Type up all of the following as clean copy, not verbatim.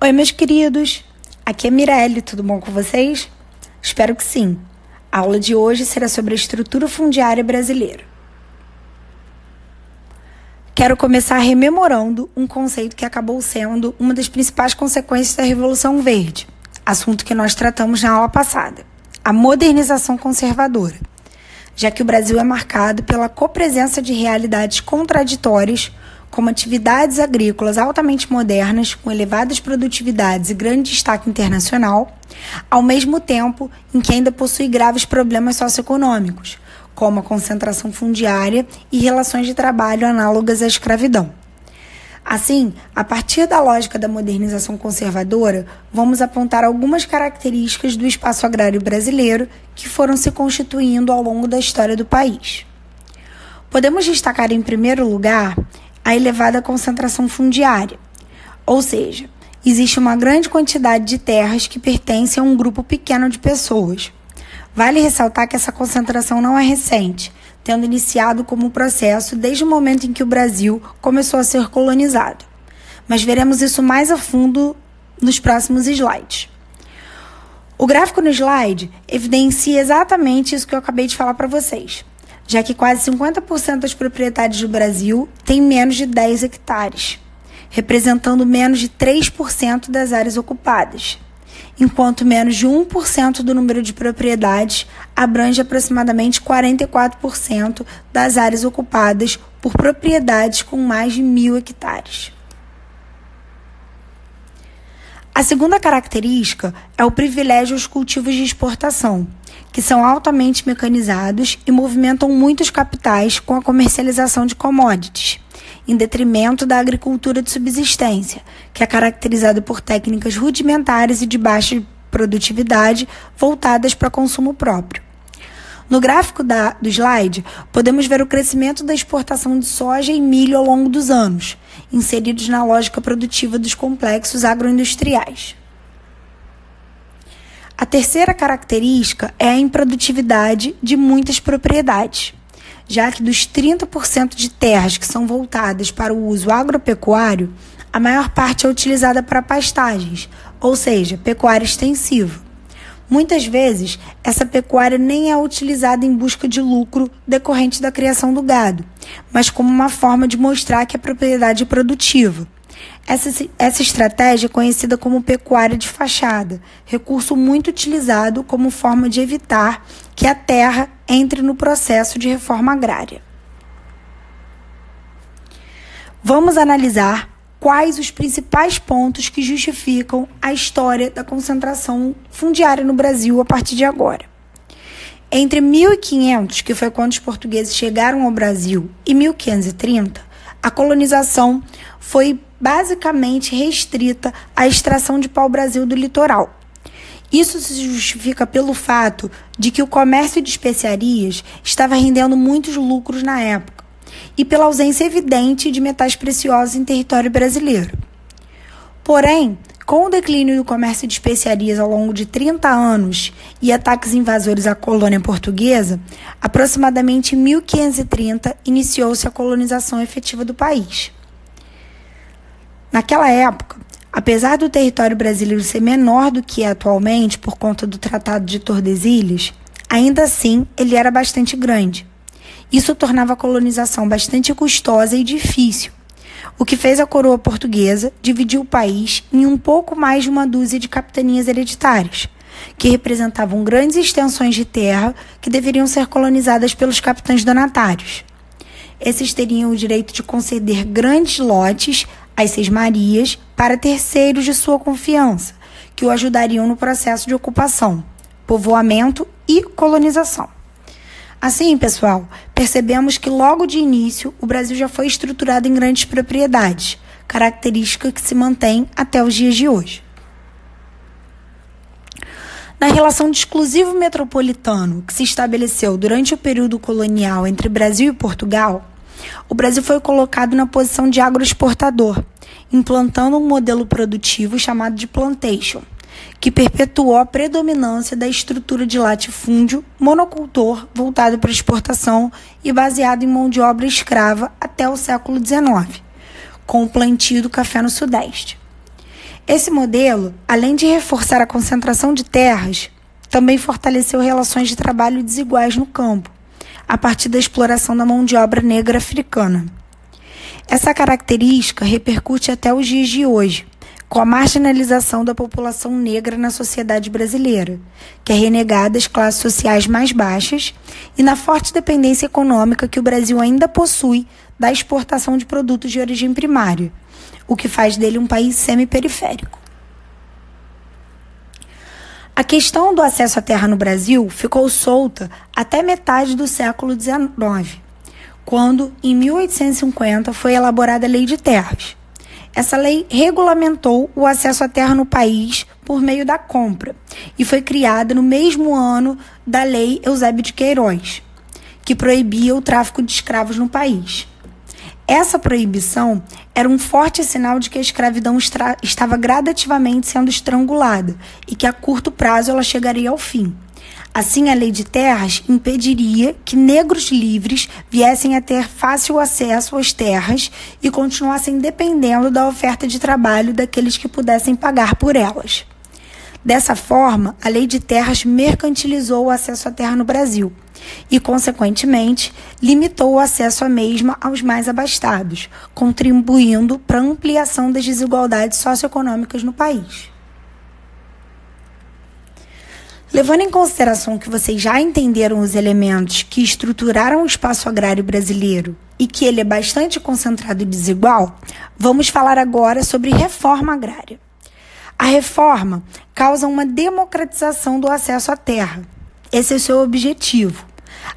Oi, meus queridos, aqui é Mirelle, tudo bom com vocês? Espero que sim. A aula de hoje será sobre a estrutura fundiária brasileira. Quero começar rememorando um conceito que acabou sendo uma das principais consequências da Revolução Verde, assunto que nós tratamos na aula passada, a modernização conservadora, já que o Brasil é marcado pela copresença de realidades contraditórias, como atividades agrícolas altamente modernas, com elevadas produtividades e grande destaque internacional, ao mesmo tempo em que ainda possui graves problemas socioeconômicos, como a concentração fundiária e relações de trabalho análogas à escravidão. Assim, a partir da lógica da modernização conservadora, vamos apontar algumas características do espaço agrário brasileiro que foram se constituindo ao longo da história do país. Podemos destacar, em primeiro lugar, a elevada concentração fundiária, ou seja, existe uma grande quantidade de terras que pertencem a um grupo pequeno de pessoas. Vale ressaltar que essa concentração não é recente, tendo iniciado como processo desde o momento em que o Brasil começou a ser colonizado. Mas veremos isso mais a fundo nos próximos slides. O gráfico no slide evidencia exatamente isso que eu acabei de falar para vocês, já que quase 50% das propriedades do Brasil têm menos de 10 hectares, representando menos de 3% das áreas ocupadas, enquanto menos de 1% do número de propriedades abrange aproximadamente 44% das áreas ocupadas por propriedades com mais de 1.000 hectares. A segunda característica é o privilégio aos cultivos de exportação, que são altamente mecanizados e movimentam muitos capitais com a comercialização de commodities, em detrimento da agricultura de subsistência, que é caracterizada por técnicas rudimentares e de baixa produtividade voltadas para consumo próprio. No gráfico do slide, podemos ver o crescimento da exportação de soja e milho ao longo dos anos, inseridos na lógica produtiva dos complexos agroindustriais. A terceira característica é a improdutividade de muitas propriedades, já que dos 30% de terras que são voltadas para o uso agropecuário, a maior parte é utilizada para pastagens, ou seja, pecuária extensiva. Muitas vezes, essa pecuária nem é utilizada em busca de lucro decorrente da criação do gado, mas como uma forma de mostrar que a propriedade é produtiva. Essa estratégia é conhecida como pecuária de fachada, recurso muito utilizado como forma de evitar que a terra entre no processo de reforma agrária. Vamos analisar quais os principais pontos que justificam a história da concentração fundiária no Brasil a partir de agora. Entre 1500, que foi quando os portugueses chegaram ao Brasil, e 1530, a colonização foi basicamente restrita à extração de pau-brasil do litoral. Isso se justifica pelo fato de que o comércio de especiarias estava rendendo muitos lucros na época e pela ausência evidente de metais preciosos em território brasileiro. Porém, com o declínio do comércio de especiarias ao longo de 30 anos e ataques invasores à colônia portuguesa, aproximadamente em 1530 iniciou-se a colonização efetiva do país. Naquela época, apesar do território brasileiro ser menor do que é atualmente por conta do Tratado de Tordesilhas, ainda assim ele era bastante grande. Isso tornava a colonização bastante custosa e difícil, o que fez a coroa portuguesa dividir o país em um pouco mais de uma dúzia de capitanias hereditárias, que representavam grandes extensões de terra que deveriam ser colonizadas pelos capitães donatários. Esses teriam o direito de conceder grandes lotes às sesmarias para terceiros de sua confiança, que o ajudariam no processo de ocupação, povoamento e colonização. Assim, pessoal, percebemos que logo de início o Brasil já foi estruturado em grandes propriedades, característica que se mantém até os dias de hoje. Na relação de exclusivo metropolitano que se estabeleceu durante o período colonial entre Brasil e Portugal, o Brasil foi colocado na posição de agroexportador, implantando um modelo produtivo chamado de plantation, que perpetuou a predominância da estrutura de latifúndio monocultor voltado para exportação e baseado em mão de obra escrava até o século XIX, com o plantio do café no Sudeste. Esse modelo, além de reforçar a concentração de terras, também fortaleceu relações de trabalho desiguais no campo, a partir da exploração da mão de obra negra africana. Essa característica repercute até os dias de hoje, com a marginalização da população negra na sociedade brasileira, que é renegada às classes sociais mais baixas e na forte dependência econômica que o Brasil ainda possui da exportação de produtos de origem primária, o que faz dele um país semi-periférico. A questão do acesso à terra no Brasil ficou solta até metade do século XIX, quando, em 1850, foi elaborada a Lei de Terras. Essa lei regulamentou o acesso à terra no país por meio da compra e foi criada no mesmo ano da Lei Eusébio de Queiroz, que proibia o tráfico de escravos no país. Essa proibição era um forte sinal de que a escravidão estava gradativamente sendo estrangulada e que a curto prazo ela chegaria ao fim. Assim, a Lei de Terras impediria que negros livres viessem a ter fácil acesso às terras e continuassem dependendo da oferta de trabalho daqueles que pudessem pagar por elas. Dessa forma, a Lei de Terras mercantilizou o acesso à terra no Brasil e, consequentemente, limitou o acesso à mesma aos mais abastados, contribuindo para a ampliação das desigualdades socioeconômicas no país. Levando em consideração que vocês já entenderam os elementos que estruturaram o espaço agrário brasileiro e que ele é bastante concentrado e desigual, vamos falar agora sobre reforma agrária. A reforma causa uma democratização do acesso à terra. Esse é o seu objetivo,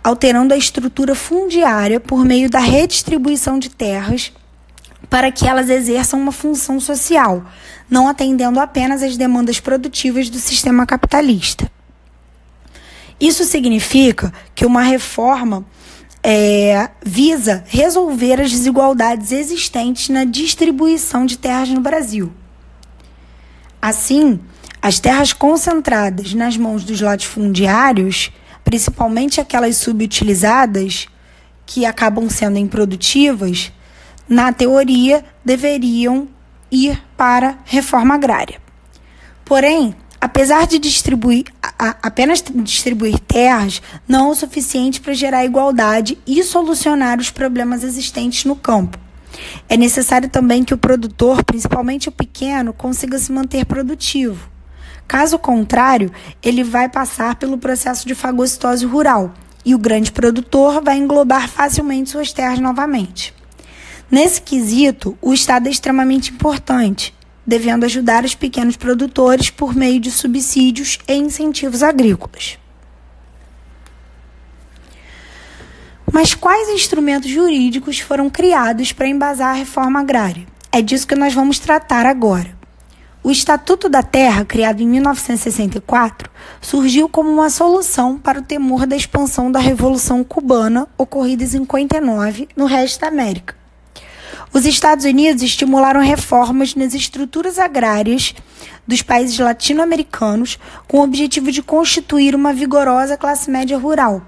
alterando a estrutura fundiária por meio da redistribuição de terras para que elas exerçam uma função social, não atendendo apenas às demandas produtivas do sistema capitalista. Isso significa que uma reforma visa resolver as desigualdades existentes na distribuição de terras no Brasil. Assim, as terras concentradas nas mãos dos latifundiários, principalmente aquelas subutilizadas, que acabam sendo improdutivas, na teoria deveriam ir para a reforma agrária. Porém, apesar de apenas distribuir terras, não é o suficiente para gerar igualdade e solucionar os problemas existentes no campo. É necessário também que o produtor, principalmente o pequeno, consiga se manter produtivo. Caso contrário, ele vai passar pelo processo de fagocitose rural e o grande produtor vai englobar facilmente suas terras novamente. Nesse quesito, o Estado é extremamente importante, devendo ajudar os pequenos produtores por meio de subsídios e incentivos agrícolas. Mas quais instrumentos jurídicos foram criados para embasar a reforma agrária? É disso que nós vamos tratar agora. O Estatuto da Terra, criado em 1964, surgiu como uma solução para o temor da expansão da Revolução Cubana, ocorrida em 59, no resto da América. Os Estados Unidos estimularam reformas nas estruturas agrárias dos países latino-americanos com o objetivo de constituir uma vigorosa classe média rural.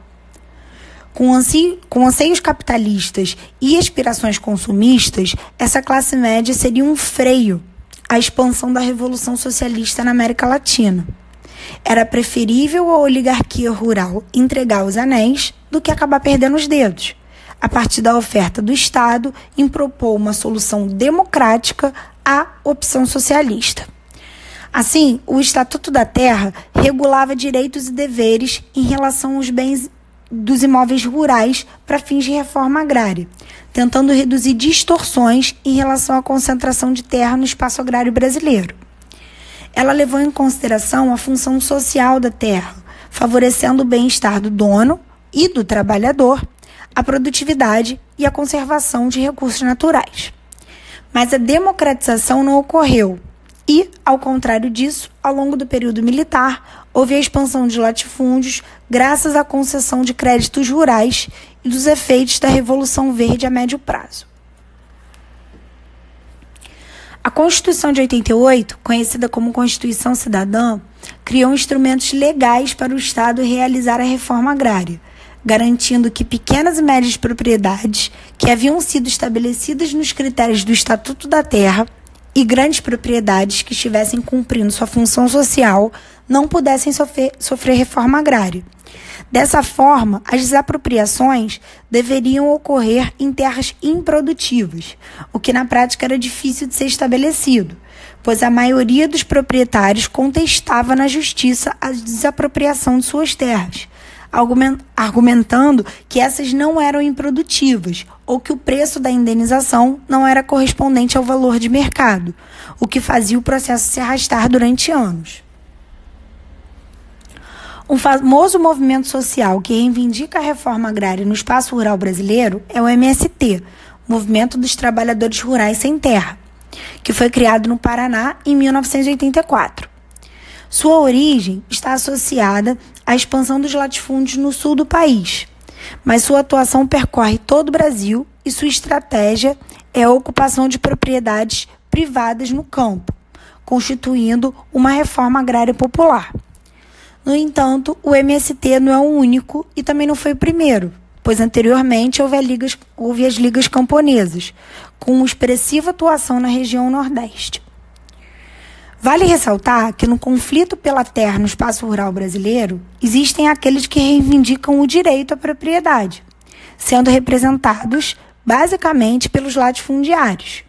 Com anseios capitalistas e aspirações consumistas, essa classe média seria um freio à expansão da Revolução Socialista na América Latina. Era preferível a oligarquia rural entregar os anéis do que acabar perdendo os dedos, a partir da oferta do Estado em propor uma solução democrática à opção socialista. Assim, o Estatuto da Terra regulava direitos e deveres em relação aos bens dos imóveis rurais para fins de reforma agrária, tentando reduzir distorções em relação à concentração de terra no espaço agrário brasileiro. Ela levou em consideração a função social da terra, favorecendo o bem-estar do dono e do trabalhador, a produtividade e a conservação de recursos naturais. Mas a democratização não ocorreu e, ao contrário disso, ao longo do período militar, houve a expansão de latifúndios graças à concessão de créditos rurais e dos efeitos da Revolução Verde a médio prazo. A Constituição de 88, conhecida como Constituição Cidadã, criou instrumentos legais para o Estado realizar a reforma agrária, garantindo que pequenas e médias propriedades que haviam sido estabelecidas nos critérios do Estatuto da Terra e grandes propriedades que estivessem cumprindo sua função social não pudessem sofrer reforma agrária. Dessa forma, as desapropriações deveriam ocorrer em terras improdutivas, o que na prática era difícil de ser estabelecido, pois a maioria dos proprietários contestava na justiça a desapropriação de suas terras, argumentando que essas não eram improdutivas ou que o preço da indenização não era correspondente ao valor de mercado, o que fazia o processo se arrastar durante anos. Um famoso movimento social que reivindica a reforma agrária no espaço rural brasileiro é o MST, Movimento dos Trabalhadores Rurais Sem Terra, que foi criado no Paraná em 1984. Sua origem está associada à expansão dos latifúndios no sul do país, mas sua atuação percorre todo o Brasil e sua estratégia é a ocupação de propriedades privadas no campo, constituindo uma reforma agrária popular. No entanto, o MST não é o único e também não foi o primeiro, pois anteriormente houve as ligas camponesas, com expressiva atuação na região Nordeste. Vale ressaltar que no conflito pela terra no espaço rural brasileiro, existem aqueles que reivindicam o direito à propriedade, sendo representados basicamente pelos latifundiários.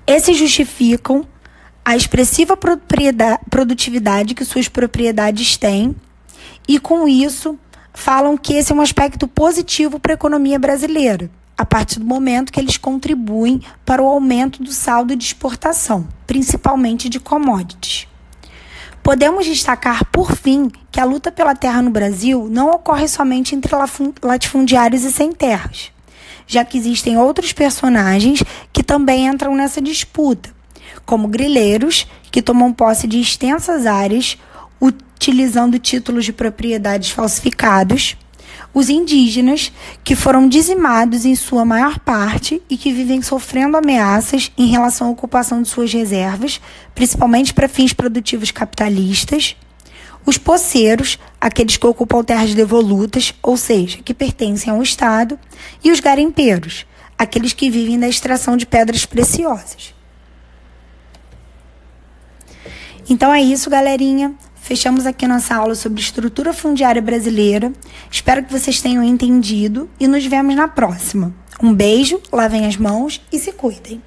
Esses justificam a expressiva produtividade que suas propriedades têm e, com isso, falam que esse é um aspecto positivo para a economia brasileira, a partir do momento que eles contribuem para o aumento do saldo de exportação, principalmente de commodities. Podemos destacar, por fim, que a luta pela terra no Brasil não ocorre somente entre latifundiários e sem terras, já que existem outros personagens que também entram nessa disputa, como grileiros, que tomam posse de extensas áreas utilizando títulos de propriedades falsificados, os indígenas, que foram dizimados em sua maior parte e que vivem sofrendo ameaças em relação à ocupação de suas reservas, principalmente para fins produtivos capitalistas, os poceiros, aqueles que ocupam terras devolutas, ou seja, que pertencem ao Estado, e os garimpeiros, aqueles que vivem da extração de pedras preciosas. Então é isso, galerinha. Fechamos aqui nossa aula sobre estrutura fundiária brasileira. Espero que vocês tenham entendido e nos vemos na próxima. Um beijo, lavem as mãos e se cuidem.